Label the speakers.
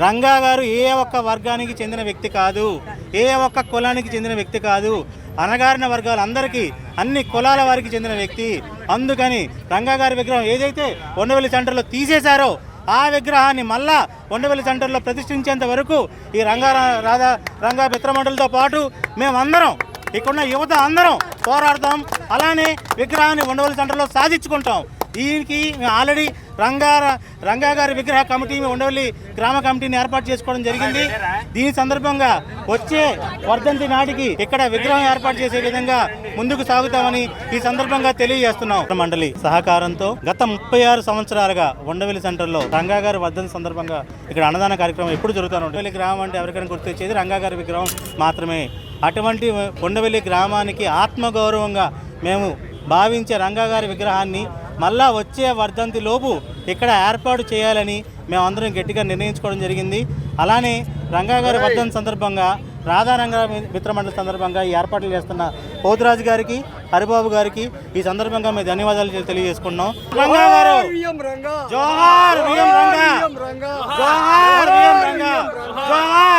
Speaker 1: రంగా గారు ఏ ఒక్క వర్గానికి చెందిన వ్యక్తి కాదు, ఏ ఒక్క కులానికి చెందిన వ్యక్తి కాదు, అణగారిన వర్గాలందరికీ అన్ని కులాల వారికి చెందిన వ్యక్తి. అందుకని రంగా గారి విగ్రహం ఏదైతే ఉండవల్లి సెంటర్లో తీసేశారో ఆ విగ్రహాన్ని మళ్ళా ఉండవల్లి సెంటర్లో ప్రతిష్ఠించేంత వరకు ఈ రంగా మిత్రమండలితో పాటు మేమందరం ఇక్కడున్న యువత అందరం పోరాడతాం. అలానే విగ్రహాన్ని ఉండవల్లి సెంటర్లో సాధించుకుంటాం. దీనికి మేము ఆల్రెడీ రంగా గారి విగ్రహ కమిటీ ఉండవల్లి గ్రామ కమిటీని ఏర్పాటు చేసుకోవడం జరిగింది. దీని సందర్భంగా వచ్చే వర్ధంతి నాటికి ఇక్కడ విగ్రహం ఏర్పాటు చేసే విధంగా ముందుకు సాగుతామని ఈ సందర్భంగా తెలియజేస్తున్నాం. మండలి సహకారంతో గత 36 సంవత్సరాలుగా ఉండవల్లి సెంటర్లో రంగా గారి వర్ధంతి సందర్భంగా ఇక్కడ అన్నదాన కార్యక్రమం ఎప్పుడు జరుగుతూ ఉంటుంది. ఉండవల్లి గ్రామం అంటే ఎవరికైనా గుర్తొచ్చేది రంగా గారి విగ్రహం మాత్రమే. అటువంటి ఉండవల్లి గ్రామానికి ఆత్మగౌరవంగా మేము భావించే రంగా గారి విగ్రహాన్ని మళ్ళా వచ్చే వర్ధంతి లోపు ఇక్కడ ఏర్పాటు చేయాలని మేమందరం గట్టిగా నిర్ణయించుకోవడం జరిగింది. అలానే రంగా గారి వర్ధంతి సందర్భంగా రంగా మిత్రమండలి సందర్భంగా ఈ ఏర్పాట్లు చేస్తున్న పోతురాజు గారికి, హరిబాబు గారికి ఈ సందర్భంగా మేము ధన్యవాదాలు తెలియజేసుకున్నాం. రంగా గారు జోహార్, జోహార్, జోహార్.